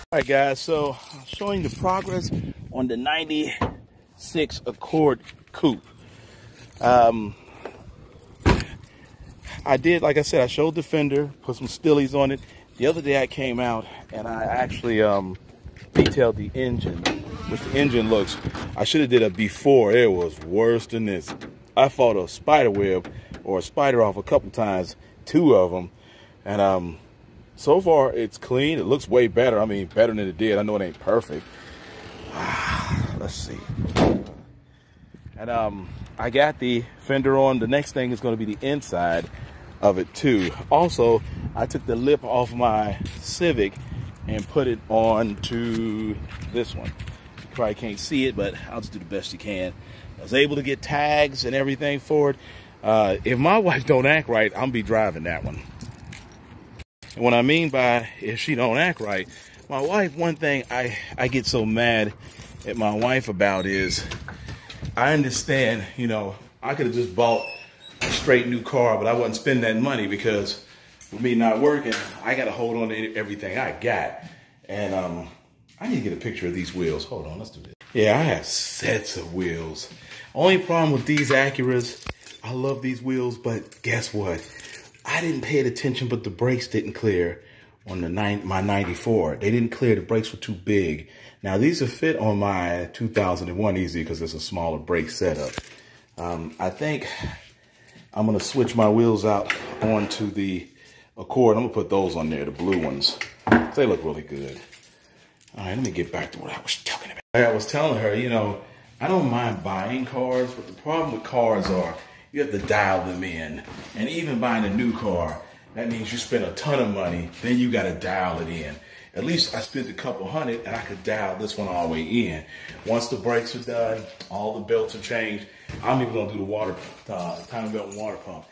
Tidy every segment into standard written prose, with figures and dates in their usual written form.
All right, guys, so I'm showing the progress on the 96 Accord Coupe. I did, like I said, I showed the fender, put some stillies on it. The other day I came out and I actually detailed the engine, which the engine looks, I should have did a before. It was worse than this. I fought a spider web or a spider off a couple times, 2 of them, and so far, it's clean. It looks way better. I mean, better than it did. I know it ain't perfect. Let's see. And I got the fender on. The next thing is going to be the inside of it, too. Also, I took the lip off my Civic and put it on to this one. You probably can't see it, but I'll just do the best you can. I was able to get tags and everything for it. If my wife don't act right, I'm be driving that one. And what I mean by if she don't act right, my wife, one thing I get so mad at my wife about is, I understand, you know, I could have just bought a straight new car, but I wouldn't spend that money because with me not working, I got to hold on to everything I got. And I need to get a picture of these wheels. Hold on, let's do this. Yeah, I have sets of wheels. Only problem with these Acuras, I love these wheels, but guess what? I didn't pay attention, but the brakes didn't clear on the my 94. They didn't clear. The brakes were too big. Now, these will fit on my 2001 easy because it's a smaller brake setup. I think I'm going to switch my wheels out onto the Accord. I'm going to put those on there, the blue ones. They look really good. All right, let me get back to what I was talking about. I was telling her, you know, I don't mind buying cars, but the problem with cars are, you have to dial them in. And even buying a new car, that means you spend a ton of money, then you got to dial it in. At least I spent a couple hundred and I could dial this one all the way in. Once the brakes are done, all the belts are changed, I'm even going to do the water, timing belt and water pump.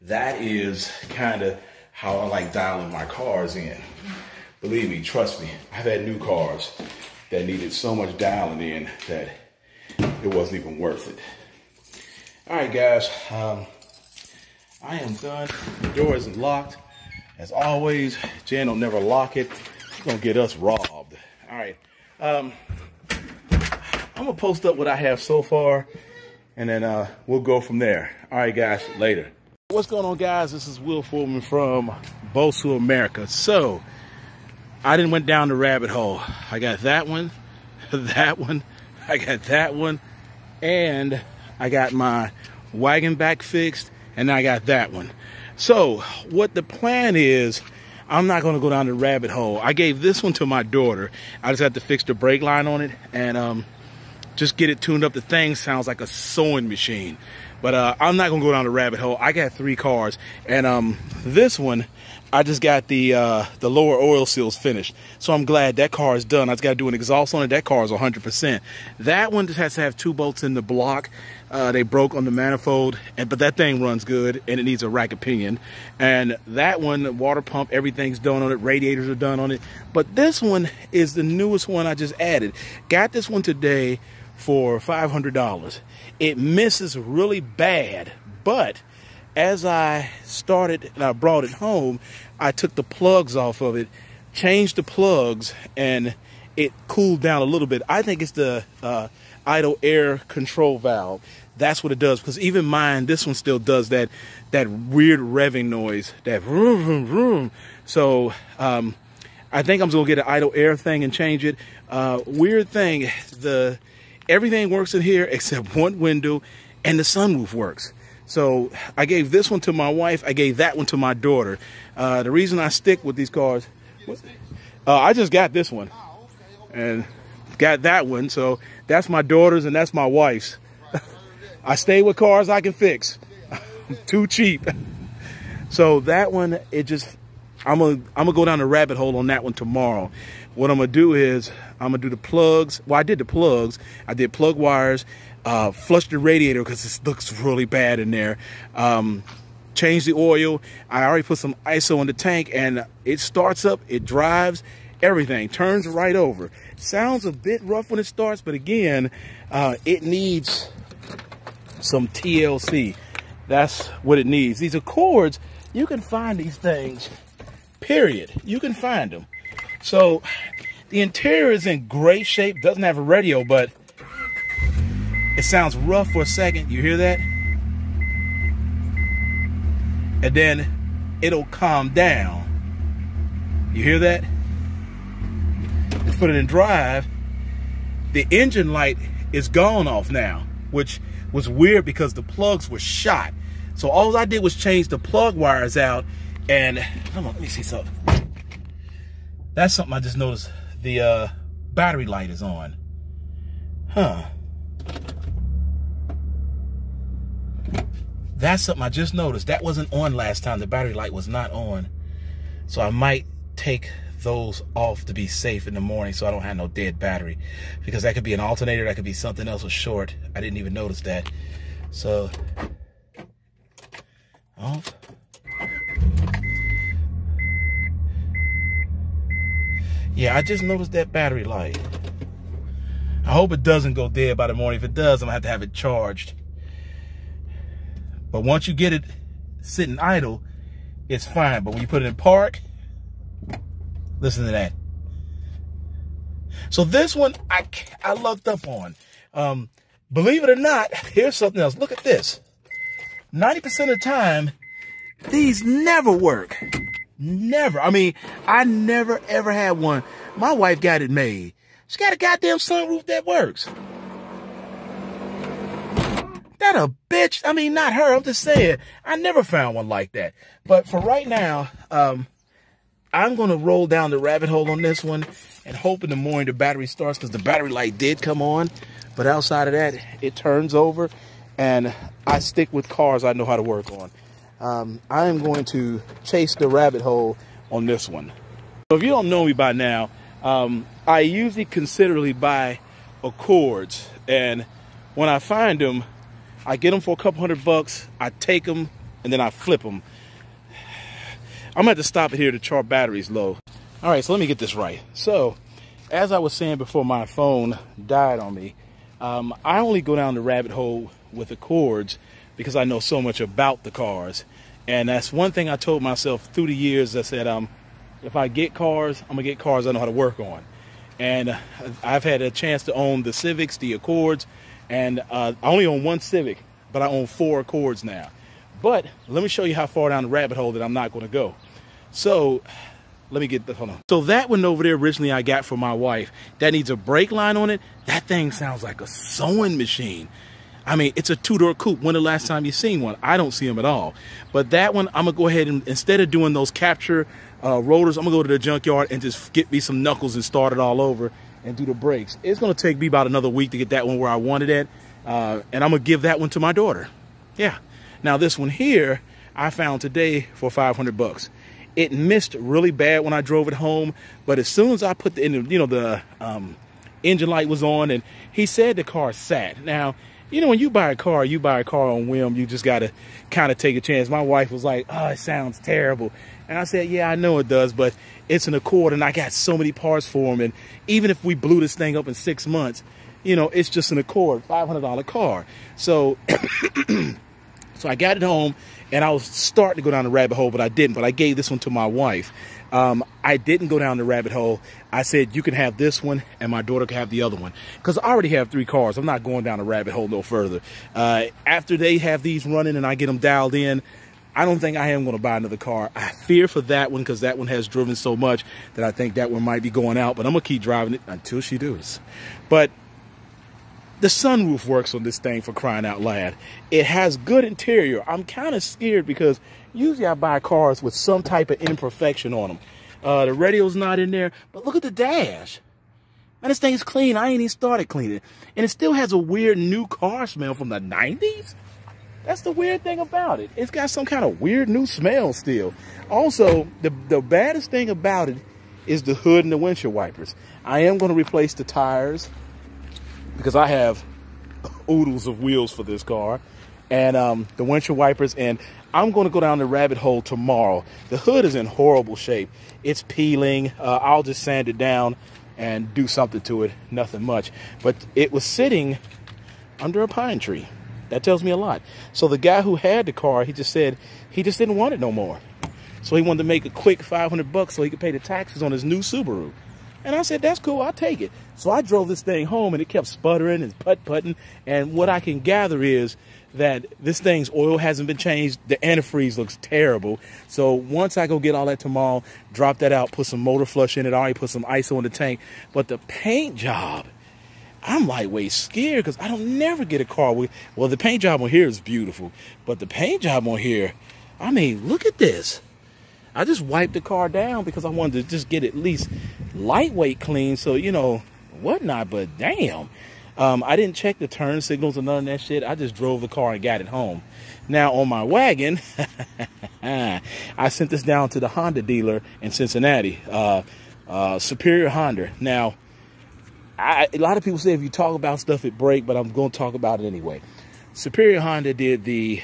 That is kind of how I like dialing my cars in. Believe me, trust me, I've had new cars that needed so much dialing in that it wasn't even worth it. All right, guys, I am done. The door isn't locked. As always, Jan will never lock it. She's gonna get us robbed. All right, I'm gonna post up what I have so far, and then we'll go from there. All right, guys, later. What's going on, guys? This is Will Foreman from Bosu, America. So, I didn't went down the rabbit hole. I got that one, that one, I got that one, and I got my wagon back fixed, and I got that one. So what the plan is, I'm not going to go down the rabbit hole. I gave this one to my daughter. I just had to fix the brake line on it and just get it tuned up. The thing sounds like a sewing machine. But I'm not going to go down the rabbit hole. I got 3 cars, and this one, I just got the lower oil seals finished. So I'm glad that car is done. I just got to do an exhaust on it. That car is 100%. That one just has to have 2 bolts in the block. They broke on the manifold, but that thing runs good, and it needs a rack pinion. And that one, the water pump, everything's done on it. Radiators are done on it. But this one is the newest one I just added. Got this one today for $500. It misses really bad, but as I started and I brought it home, I took the plugs off of it, changed the plugs, and it cooled down a little bit. I think it's the idle air control valve. That's what it does, because even mine, this one still does that weird revving noise, that vroom, vroom, vroom. So I think I'm just gonna get an idle air thing and change it. Weird thing, everything works in here except one window, and the sunroof works. So I gave this one to my wife. I gave that one to my daughter. The reason I stick with these cars, I just got this one and got that one. So that's my daughter's and that's my wife's. I stay with cars I can fix. I'm too cheap. So that one, I'm gonna go down the rabbit hole on that one tomorrow. What I'm gonna do is I'm gonna do the plugs. Well, I did the plugs. I did plug wires. Flush the radiator because it looks really bad in there. Change the oil. I already put some ISO in the tank, and it starts up, it drives, everything turns right over. Sounds a bit rough when it starts, but again, it needs some TLC. That's what it needs. These Accords, you can find these things, period. You can find them. So The interior is in great shape. Doesn't have a radio, but it sounds rough for a second. You hear that? And then it'll calm down. You hear that? Let's put it in drive. The engine light is gone off now, which was weird because the plugs were shot. So all I did was change the plug wires out, and hold on, let me see something. That's something I just noticed. The battery light is on. Huh. That's something I just noticed. That wasn't on last time. The battery light was not on. So I might take those off to be safe in the morning so I don't have no dead battery, because that could be an alternator, that could be something else was short. I didn't even notice that. So off. Yeah, I just noticed that battery light. I hope it doesn't go dead by the morning. If it does, I'm gonna have it charged. But once you get it sitting idle, it's fine. But when you put it in park, listen to that. So this one I lucked up on. Believe it or not, here's something else. Look at this. 90% of the time, these never work. Never. I mean, I never ever had one. My wife got it made. She got a goddamn sunroof that works. That a bitch. I mean, not her. I'm just saying. I never found one like that. But for right now, I'm going to roll down the rabbit hole on this one and hope in the morning the battery starts, because the battery light did come on. But outside of that, it turns over, and I stick with cars I know how to work on. I am going to chase the rabbit hole on this one. So if you don't know me by now, I usually considerably buy Accords, and when I find them, I get them for a couple $100. I take them and then I flip them. I'm gonna have to stop it here. The char battery's low. All right, so let me get this right. So, as I was saying before my phone died on me, I only go down the rabbit hole with Accords because I know so much about the cars. And that's one thing I told myself through the years. I said, if I get cars, I'm gonna get cars I know how to work on. And I've had a chance to own the Civics, the Accords, and I only own one Civic, but I own 4 Accords now. But let me show you how far down the rabbit hole that I'm not going to go. So let me get the, hold on. So that one over there originally I got for my wife, that needs a brake line on it. That thing sounds like a sewing machine. I mean, it's a 2-door coupe. When the last time you seen one? I don't see them at all. But that one, I'm going to go ahead and, instead of doing those capture rotors, I'm going to go to the junkyard and just get me some knuckles and start it all over and do the brakes. It's going to take me about another week to get that one where I wanted it. And I'm going to give that one to my daughter. Yeah. Now this one here, I found today for $500. It missed really bad when I drove it home, but as soon as I put the, engine light was on, and he said the car sat. Now, you know, when you buy a car on whim. You just got to kind of take a chance. My wife was like, oh, it sounds terrible. And I said, yeah, I know it does, but it's an Accord, and I got so many parts for them. And even if we blew this thing up in 6 months, you know, it's just an Accord, $500 car. So, so I got it home, and I was starting to go down the rabbit hole, but I didn't. But I gave this one to my wife. I didn't go down the rabbit hole. I said, you can have this one, and my daughter can have the other one. Because I already have 3 cars. I'm not going down the rabbit hole no further. After they have these running and I get them dialed in, I don't think I am going to buy another car. I fear for that one because that one has driven so much that I think that one might be going out. But I'm going to keep driving it until she does. But the sunroof works on this thing, for crying out loud. It has good interior. I'm kind of scared because usually I buy cars with some type of imperfection on them. The radio's not in there, but look at the dash. Man, this thing's clean. I ain't even started cleaning. And it still has a weird new car smell from the 90s. That's the weird thing about it. It's got some kind of weird new smell still. Also, the baddest thing about it is the hood and the windshield wipers. I am going to replace the tires because I have oodles of wheels for this car, and the windshield wipers, and I'm going to go down the rabbit hole tomorrow. The hood is in horrible shape. It's peeling. I'll just sand it down and do something to it. Nothing much. But it was sitting under a pine tree. That tells me a lot. So the guy who had the car, he just said he just didn't want it no more. So he wanted to make a quick $500 so he could pay the taxes on his new Subaru. And I said, that's cool, I'll take it. So I drove this thing home and it kept sputtering and putt-putting. And what I can gather is that this thing's oil hasn't been changed. The antifreeze looks terrible. So once I go get all that tomorrow, drop that out, put some motor flush in it. I already put some ISO in the tank. But the paint job, I'm lightweight scared because I don't never get a car with, well, the paint job on here is beautiful. But the paint job on here, I mean, look at this. I just wiped the car down because I wanted to just get at least lightweight clean. So, you know, whatnot, but damn. I didn't check the turn signals or none of that shit. I just drove the car and got it home. Now on my wagon, I sent this down to the Honda dealer in Cincinnati, Superior Honda. Now, a lot of people say if you talk about stuff, it breaks, but I'm going to talk about it anyway. Superior Honda did the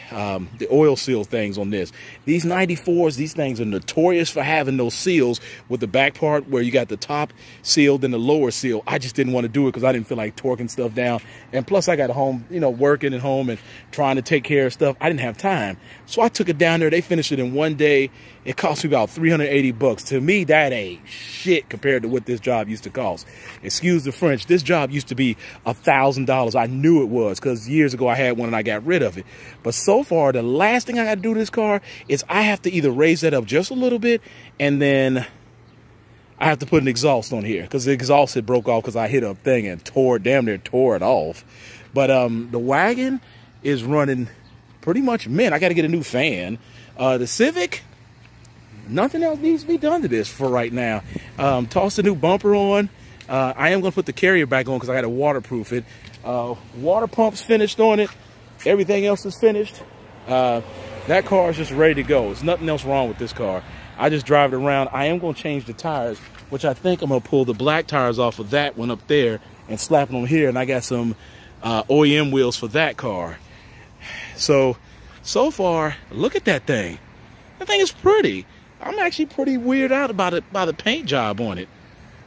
oil seal things on this. These 94s, these things are notorious for having those seals with the back part where you got the top sealed and the lower seal. I just didn't want to do it because I didn't feel like torquing stuff down. And plus I got home, you know, working at home and trying to take care of stuff. I didn't have time. So I took it down there. They finished it in one day. It cost me about 380 bucks. To me, that ain't shit compared to what this job used to cost. Excuse the French. This job used to be $1,000. I knew it was because years ago I had one and I got rid of it. But so far, the last thing I got to do to this car is I have to either raise that up just a little bit and then I have to put an exhaust on here because the exhaust had broke off because I hit a thing and damn near tore it off. But the wagon is running pretty much mint. I got to get a new fan. The Civic, nothing else needs to be done to this for right now. Toss the new bumper on. I am going to put the carrier back on because I got to waterproof it. Water pump's finished on it. Everything else is finished. That car is just ready to go. There's nothing else wrong with this car. I just drive it around. I am going to change the tires, which I think I'm going to pull the black tires off of that one up there and slap them on here. And I got some OEM wheels for that car. So far, look at that thing. That thing is pretty. I'm actually pretty weirded out about it, by the paint job on it.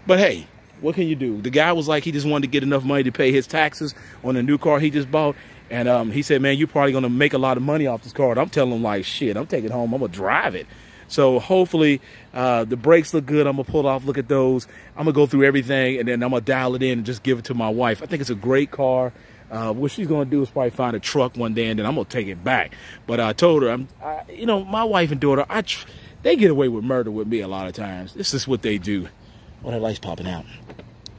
But hey, what can you do? The guy was like, he just wanted to get enough money to pay his taxes on the new car he just bought. And he said, man, you're probably going to make a lot of money off this car. And I'm telling him, like, shit, I'm taking it home. I'm going to drive it. So hopefully the brakes look good. I'm going to pull it off, look at those. I'm going to go through everything, and then I'm going to dial it in and just give it to my wife. I think it's a great car. What she's going to do is probably find a truck one day, and then I'm going to take it back. But I told her, you know, my wife and daughter, they get away with murder with me a lot of times. This is what they do. Oh, that light's popping out.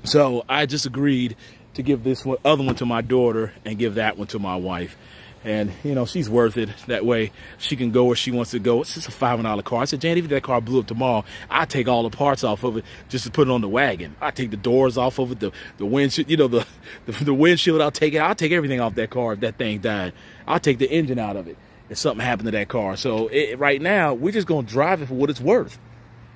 So I just agreed to give this other one to my daughter and give that one to my wife. And, you know, she's worth it. That way she can go where she wants to go. It's just a $500 car. I said, Jan, even if that car blew up tomorrow, I'll take all the parts off of it just to put it on the wagon. I take the doors off of it, the windshield, you know, the windshield, I'll take it. I'll take everything off that car if that thing died. I'll take the engine out of it if something happened to that car. So right now, we're just going to drive it for what it's worth.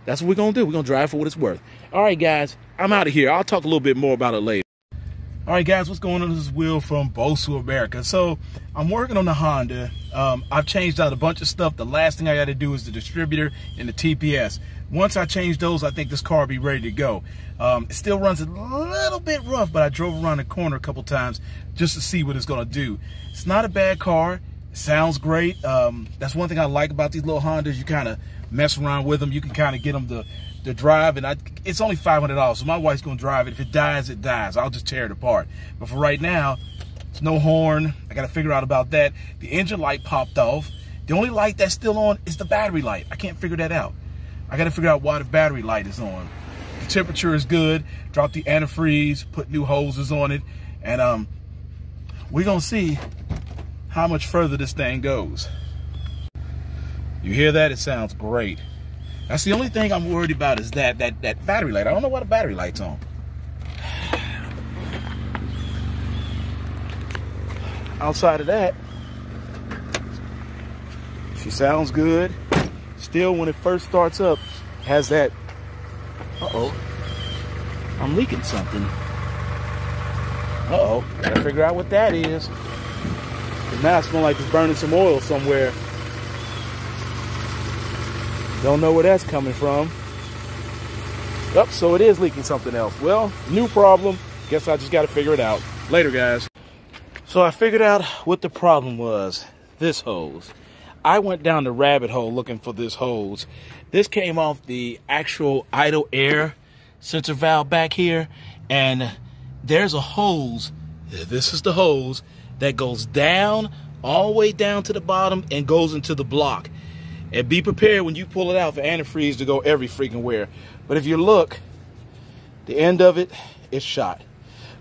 That's what we're going to do. We're going to drive for what it's worth. All right, guys, I'm out of here. I'll talk a little bit more about it later. All right, guys, what's going on? This is Will from Bosu America. So I'm working on the Honda. I've changed out a bunch of stuff. The last thing I got to do is the distributor and the TPS. Once I change those, I think this car will be ready to go. It still runs a little bit rough, but I drove around the corner a couple times just to see what it's going to do. It's not a bad car. It sounds great. That's one thing I like about these little Hondas. You kind of mess around with them. You can kind of get them to drive, and it's only $500, so my wife's gonna drive it. If it dies, it dies. I'll just tear it apart. But for right now, it's no horn. I gotta figure out about that. The engine light popped off. The only light that's still on is the battery light. I can't figure that out. I gotta figure out why the battery light is on. The temperature is good. Drop the antifreeze, put new hoses on it, and we're gonna see how much further this thing goes. You hear that? It sounds great. That's the only thing I'm worried about is that battery light. I don't know why the battery light's on. Outside of that, she sounds good. Still, when it first starts up, has that, uh-oh, I'm leaking something. Uh-oh, gotta figure out what that is. 'Cause now it smells like it's burning some oil somewhere. Don't know where that's coming from. Yep, so it is leaking something else. Well, new problem. Guess I just got to figure it out. Later, guys. So I figured out what the problem was. This hose. I went down the rabbit hole looking for this hose. This came off the actual idle air sensor valve back here, and there's a hose. This is the hose that goes down, all the way down to the bottom and goes into the block. And be prepared when you pull it out for antifreeze to go every freaking where. But if you look, the end of it is shot.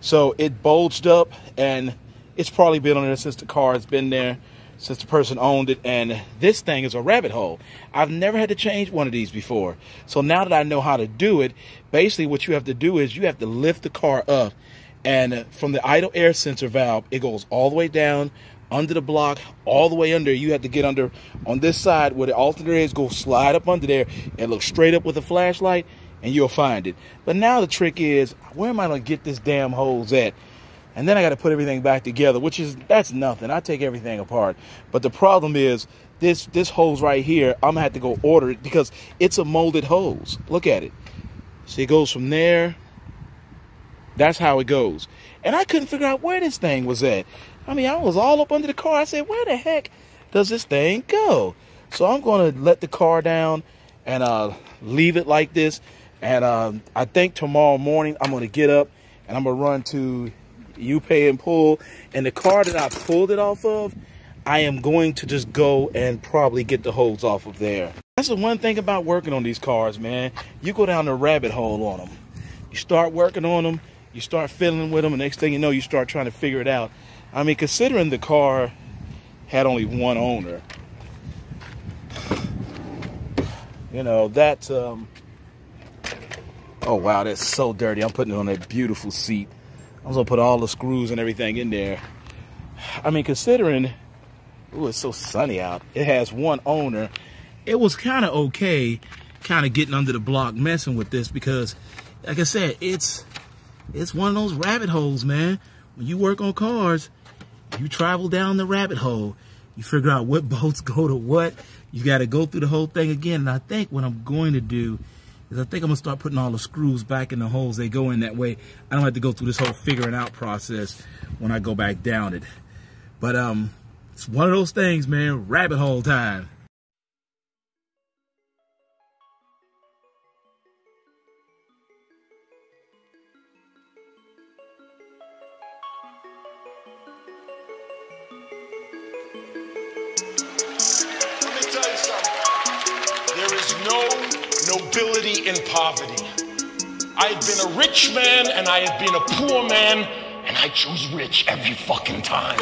So it bulged up, and it's probably been on there since the car has been there, since the person owned it. And this thing is a rabbit hole. I've never had to change one of these before. So now that I know how to do it, basically what you have to do is you have to lift the car up, and from the idle air sensor valve, it goes all the way down under the block, all the way under. You have to get under on this side where the alternator is, go slide up under there and look straight up with a flashlight, and you'll find it. But now the trick is, where am I going to get this damn hose at? And then I got to put everything back together, that's nothing. I take everything apart. But the problem is, this hose right here, I'm going to have to go order it because it's a molded hose. Look at it. See, it goes from there. That's how it goes. And I couldn't figure out where this thing was at. I mean, I was all up under the car. I said, where the heck does this thing go? So I'm going to let the car down and leave it like this. And I think tomorrow morning I'm going to get up and I'm going to run to U-Pay and pull. And the car that I pulled it off of, I am going to just go and probably get the hose off of there. That's the one thing about working on these cars, man. You go down the rabbit hole on them. You start working on them. You start fiddling with them, and next thing you know, you start trying to figure it out. I mean, considering the car had only one owner, you know, that's, oh, wow, that's so dirty. I'm putting it on that beautiful seat. I'm going to put all the screws and everything in there. I mean, considering, ooh, it's so sunny out. It has one owner. It was kind of okay, kind of getting under the block, messing with this because, like I said, it's one of those rabbit holes, man. When you work on cars, you travel down the rabbit hole. You figure out what bolts go to what. You got to go through the whole thing again. And I think what I'm going to do is I think I'm going to start putting all the screws back in the holes they go in. That way I don't have to go through this whole figuring out process when I go back down it. But it's one of those things, man. Rabbit hole time. There is no nobility in poverty. I have been a rich man and I have been a poor man, and I choose rich every fucking time.